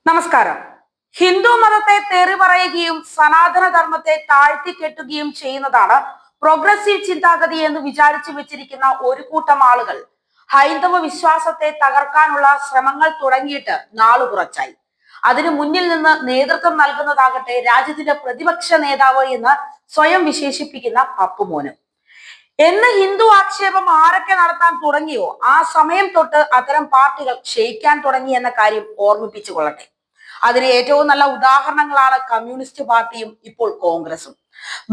നമസ്കാരം. ഹിന്ദു മതത്തെ തെറി പറയുകയും സനാതന ധർമ്മത്തെ താഴ്ത്തിക്കെട്ടുകയും ചെയ്യുന്നതാണ് പ്രോഗ്രസീവ് ചിന്താഗതി എന്ന് വിചാരിച്ചു വെച്ചിരിക്കുന്ന ഒരു കൂട്ടം ആളുകൾ ഹൈന്ദവ വിശ്വാസത്തെ തകർക്കാനുള്ള ശ്രമങ്ങൾ തുടങ്ങിയിട്ട് നാളു കുറച്ചായി. അതിനു മുന്നിൽ നിന്ന് നേതൃത്വം നൽകുന്നതാകട്ടെ രാജ്യത്തിന്റെ പ്രതിപക്ഷ നേതാവ് എന്ന് സ്വയം വിശേഷിപ്പിക്കുന്ന പപ്പുമോന്. എന്ന് ഹിന്ദു ആക്ഷേപം ആരൊക്കെ നടത്താൻ തുടങ്ങിയോ ആ സമയം തൊട്ട് അത്തരം പാർട്ടികൾ ക്ഷയിക്കാൻ തുടങ്ങി എന്ന കാര്യം ഓർമ്മിപ്പിച്ചു കൊള്ളട്ടെ. അതിന് ഏറ്റവും നല്ല ഉദാഹരണങ്ങളാണ് കമ്മ്യൂണിസ്റ്റ് പാർട്ടിയും ഇപ്പോൾ കോൺഗ്രസും.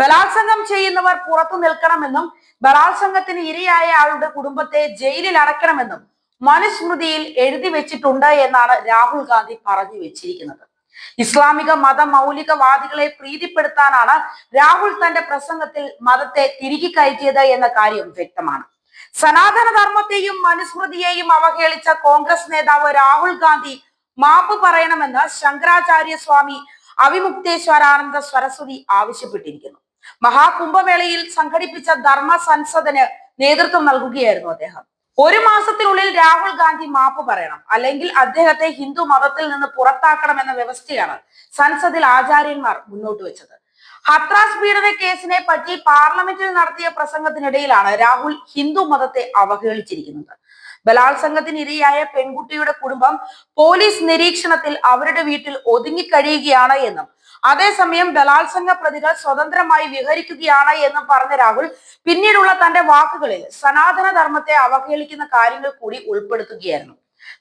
ബലാത്സംഗം ചെയ്യുന്നവർ പുറത്തു നിൽക്കണമെന്നും ബലാത്സംഗത്തിന് ഇരയായ ആളുടെ കുടുംബത്തെ ജയിലിൽ അടയ്ക്കണമെന്നും മനുസ്മൃതിയിൽ എഴുതി വെച്ചിട്ടുണ്ട് എന്നാണ് രാഹുൽ ഗാന്ധി പറഞ്ഞു വെച്ചിരിക്കുന്നത്. ഇസ്ലാമിക മത മൗലികവാദികളെ പ്രീതിപ്പെടുത്താനാണ് രാഹുൽ തന്റെ പ്രസംഗത്തിൽ മതത്തെ തിരികെ കയറ്റിയത് എന്ന കാര്യം വ്യക്തമാണ്. സനാതന ധർമ്മത്തെയും മനുസ്മൃതിയെയും അവഹേളിച്ച കോൺഗ്രസ് നേതാവ് രാഹുൽ ഗാന്ധി മാപ്പ് പറയണമെന്ന് ശങ്കരാചാര്യ സ്വാമി അവിമുക്തേശ്വരാനന്ദ സരസ്വതി ആവശ്യപ്പെട്ടിരിക്കുന്നു. മഹാകുംഭമേളയിൽ സംഘടിപ്പിച്ച ധർമ്മ സംസദിന് നേതൃത്വം നൽകുകയായിരുന്നു അദ്ദേഹം. ഒരു മാസത്തിനുള്ളിൽ രാഹുൽ ഗാന്ധി മാപ്പ് പറയണം, അല്ലെങ്കിൽ അദ്ദേഹത്തെ ഹിന്ദു മതത്തിൽ നിന്ന് പുറത്താക്കണം എന്ന വ്യവസ്ഥയാണ് സംസദിൽ ആചാര്യന്മാർ മുന്നോട്ട് വെച്ചത്. ഹത്രാസ് പീഡന കേസിനെ പറ്റി പാർലമെന്റിൽ നടത്തിയ പ്രസംഗത്തിനിടയിലാണ് രാഹുൽ ഹിന്ദു മതത്തെ അവഹേളിച്ചിരിക്കുന്നത്. ബലാത്സംഗത്തിന് ഇരയായ പെൺകുട്ടിയുടെ കുടുംബം പോലീസ് നിരീക്ഷണത്തിൽ അവരുടെ വീട്ടിൽ ഒതുങ്ങിക്കഴിയുകയാണ് എന്നും അതേസമയം ബലാത്സംഗ പ്രതികൾ സ്വതന്ത്രമായി വിഹരിക്കുകയാണ് എന്നും പറഞ്ഞ രാഹുൽ പിന്നീടുള്ള തന്റെ വാക്കുകളിൽ സനാതന ധർമ്മത്തെ അവഹേളിക്കുന്ന കാര്യങ്ങൾ കൂടി ഉൾപ്പെടുത്തുകയായിരുന്നു.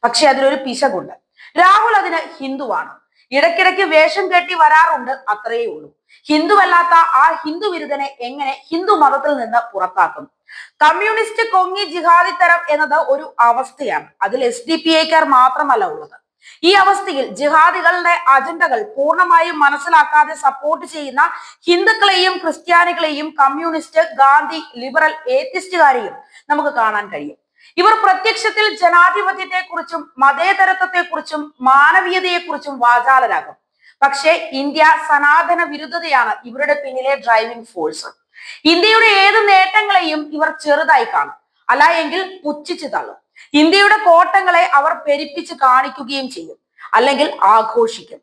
പക്ഷെ അതിലൊരു പിശകുണ്ട്. രാഹുൽ അതിന് ഹിന്ദുവാണ്, ഇടയ്ക്കിടയ്ക്ക് വേഷം കെട്ടി വരാറുണ്ട്, അത്രയേ ഉള്ളൂ. ഹിന്ദുവല്ലാത്ത ആ ഹിന്ദു വിരുദ്ധനെ എങ്ങനെ ഹിന്ദു മതത്തിൽ നിന്ന് പുറത്താക്കും? കമ്മ്യൂണിസ്റ്റ് കൊങ്ങി ജിഹാദി തരം എന്നത് ഒരു അവസ്ഥയാണ്. അതിൽ SDPIക്കാർ മാത്രമല്ല ഉള്ളത്. ഈ അവസ്ഥയിൽ ജിഹാദികളുടെ അജണ്ടകൾ പൂർണ്ണമായും മനസ്സിലാക്കാതെ സപ്പോർട്ട് ചെയ്യുന്ന ഹിന്ദുക്കളെയും ക്രിസ്ത്യാനികളെയും കമ്മ്യൂണിസ്റ്റ്, ഗാന്ധി, ലിബറൽ, ഏത്തിസ്റ്റുകാരെയും നമുക്ക് കാണാൻ കഴിയും. ഇവർ പ്രത്യക്ഷത്തിൽ ജനാധിപത്യത്തെക്കുറിച്ചും മതേതരത്വത്തെക്കുറിച്ചും മാനവീയതയെക്കുറിച്ചും വാചാലരാകും. പക്ഷേ ഇന്ത്യ സനാതന വിരുദ്ധതയാണ് ഇവരുടെ പിന്നിലെ ഡ്രൈവിംഗ് ഫോഴ്സ്. ഇന്ത്യയുടെ ഏത് നേട്ടങ്ങളെയും ഇവർ ചെറുതായി കാണും, അല്ല എങ്കിൽ പുച്ഛിച്ചു തള്ളും. ഇന്ത്യയുടെ കോട്ടങ്ങളെ അവർ പെരുപ്പിച്ച് കാണിക്കുകയും ചെയ്യും, അല്ലെങ്കിൽ ആഘോഷിക്കും.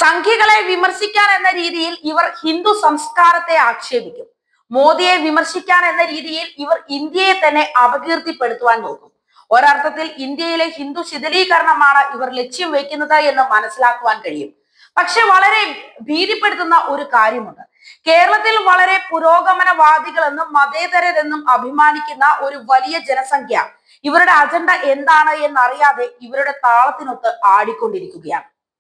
സംഘികളെ വിമർശിക്കാൻ എന്ന രീതിയിൽ ഇവർ ഹിന്ദു സംസ്കാരത്തെ ആക്ഷേപിക്കും. മോദിയെ വിമർശിക്കാൻ എന്ന രീതിയിൽ ഇവർ ഇന്ത്യയെ തന്നെ അപകീർത്തിപ്പെടുത്തുവാൻ നോക്കും. ഒരർത്ഥത്തിൽ ഇന്ത്യയിലെ ഹിന്ദു ശിഥിലീകരണമാണ് ഇവർ ലക്ഷ്യം വെക്കുന്നത് എന്ന് മനസ്സിലാക്കുവാൻ കഴിയും. പക്ഷെ വളരെ ഭീതിപ്പെടുത്തുന്ന ഒരു കാര്യമുണ്ട്. കേരളത്തിൽ വളരെ പുരോഗമനവാദികളെന്നും മതേതരരെന്നും അഭിമാനിക്കുന്ന ഒരു വലിയ ജനസംഖ്യ ഇവരുടെ അജണ്ട എന്താണ് എന്നറിയാതെ ഇവരുടെ താളത്തിനൊത്ത് ആടിക്കൊണ്ടിരിക്കുകയാണ്.